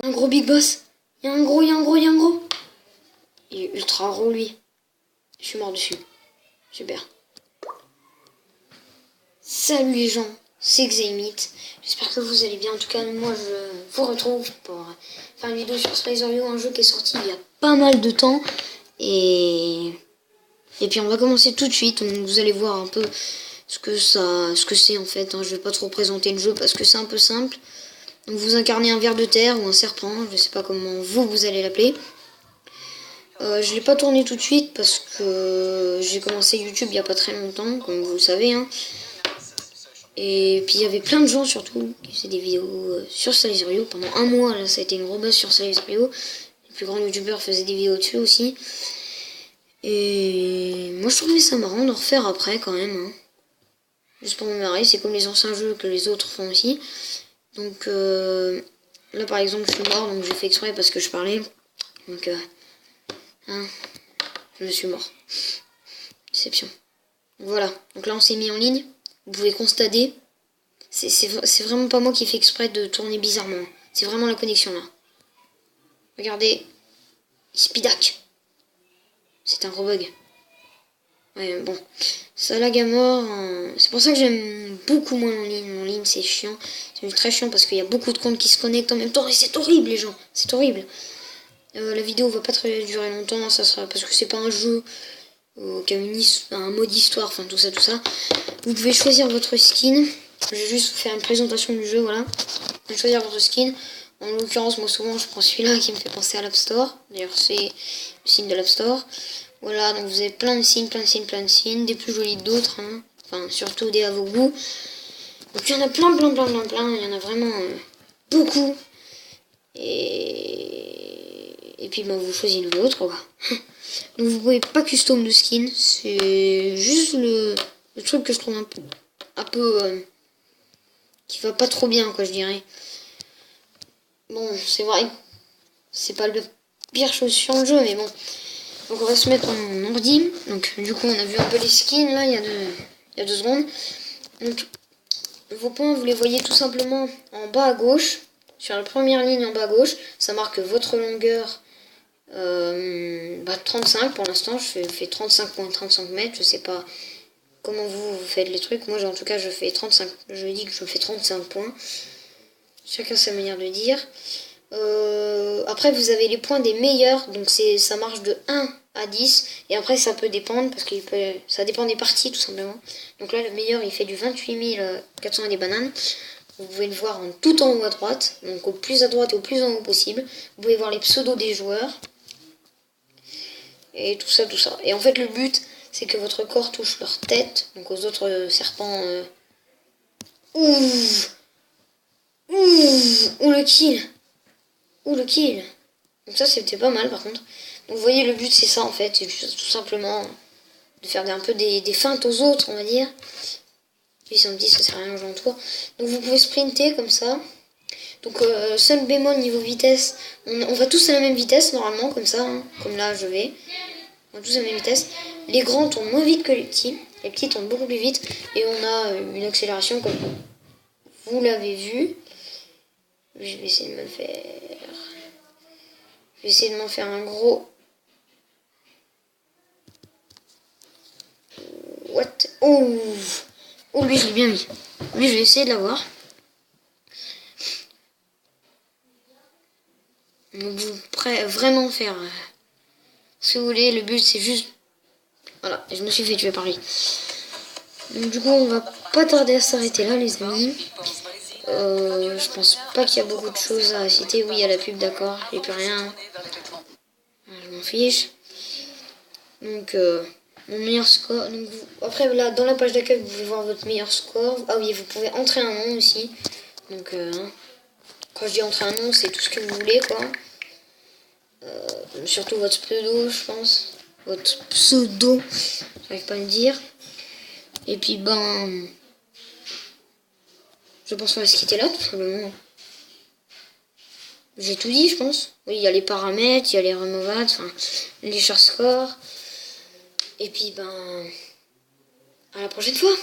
Un gros big boss. Il y a un gros, il y a un gros, il y a un gros. Il est ultra gros lui. Je suis mort dessus. Super. Salut les gens, c'est Xaymit. J'espère que vous allez bien. En tout cas, moi je vous retrouve pour faire une vidéo sur Slicerio, un jeu qui est sorti il y a pas mal de temps. Et puis on va commencer tout de suite. Donc, vous allez voir un peu ce que c'est en fait. Je vais pas trop présenter le jeu parce que c'est un peu simple. Donc vous incarnez un ver de terre ou un serpent, je sais pas comment vous allez l'appeler. Je l'ai pas tourné tout de suite parce que j'ai commencé YouTube il y a pas très longtemps, comme vous le savez. Et puis il y avait plein de gens surtout qui faisaient des vidéos sur Slicerio. Pendant un mois là, ça a été une grosse buzz sur Slicerio. Les plus grands youtubeurs faisaient des vidéos dessus aussi. Et moi je trouvais ça marrant d'en refaire après quand même. Juste pour me marrer, c'est comme les anciens jeux que les autres font aussi. Donc là par exemple je suis mort, donc j'ai fait exprès parce que je parlais. Donc je suis mort. Déception. Voilà, donc là on s'est mis en ligne. Vous pouvez constater, c'est vraiment pas moi qui fais exprès de tourner bizarrement. C'est vraiment la connexion là. Regardez, Spidak. C'est un gros bug. Ouais, bon, ça lag à mort. C'est pour ça que j'aime beaucoup moins en ligne. En ligne, c'est chiant. C'est très chiant parce qu'il y a beaucoup de comptes qui se connectent en même temps. Et c'est horrible, les gens. C'est horrible. La vidéo va pas très durer longtemps. Ça sera parce que c'est pas un jeu qui a un mode histoire. Enfin, tout ça, tout ça. Vous pouvez choisir votre skin. Je vais juste vous faire une présentation du jeu. Voilà. Vous pouvez choisir votre skin. En l'occurrence, moi souvent, je prends celui-là qui me fait penser à l'App Store. D'ailleurs, c'est le signe de l'App Store. Voilà, donc vous avez plein de signes, des plus jolis que d'autres, enfin surtout des à vos goûts. Donc il y en a plein, il y en a vraiment beaucoup. Et puis bah, vous choisissez l'autre, quoi. Donc vous pouvez pas custom de skin, c'est juste le truc que je trouve un peu qui va pas trop bien, quoi, je dirais. Bon, c'est vrai, c'est pas le pire chose sur le jeu, mais bon. Donc on va se mettre en ordi. Donc du coup on a vu un peu les skins là il y a deux secondes. Donc vos points vous les voyez tout simplement en bas à gauche. Sur la première ligne en bas à gauche, ça marque votre longueur 35 pour l'instant. Je fais 35,35 mètres. Je sais pas comment vous faites les trucs. Moi en tout cas je fais 35. Je dis que je fais 35 points. Chacun sa manière de dire. Après vous avez les points des meilleurs, donc ça marche de 1 à 10, et après ça peut dépendre, parce que ça dépend des parties tout simplement. Donc là le meilleur il fait du 28 400 et des bananes. Vous pouvez le voir tout en haut à droite, donc au plus à droite et au plus en haut possible. Vous pouvez voir les pseudos des joueurs, et tout ça, tout ça. Et en fait le but c'est que votre corps touche leur tête, donc aux autres serpents. Ouh, le kill. Ouh, le kill. Donc ça c'était pas mal par contre. Donc vous voyez le but c'est ça en fait. C'est juste tout simplement de faire un peu des feintes aux autres on va dire. Puis ça me dit ça sert à rien aux tour. Donc vous pouvez sprinter comme ça. Donc seul bémol niveau vitesse. On va tous à la même vitesse normalement comme ça. Comme là je vais. On va tous à la même vitesse. Les grands tournent moins vite que les petits. Les petits tournent beaucoup plus vite. Et on a une accélération comme vous l'avez vu. Je vais essayer de me le faire. Je vais essayer de m'en faire un gros. What? Oh, lui je l'ai bien mis. Lui je vais essayer de l'avoir. Donc vous pourrez vraiment faire ce que vous voulez. Le but c'est juste. Voilà, je me suis fait tuer par lui. Donc du coup on va pas tarder à s'arrêter là les amis. Je pense pas qu'il y a beaucoup de choses à citer. Oui il y a la pub d'accord, j'ai plus rien. Je m'en fiche. Donc mon meilleur score. Donc après là dans la page d'accueil vous pouvez voir votre meilleur score. Ah oui vous pouvez entrer un nom aussi. Donc quand je dis entrer un nom c'est tout ce que vous voulez quoi. Surtout votre pseudo je pense. Votre pseudo. J'arrive pas à le dire. Et puis ben. Je pense qu'on va se quitter là tout simplement. J'ai tout dit je pense. Oui il y a les paramètres, il y a les removades, enfin les chars scores. Et puis ben. À la prochaine fois.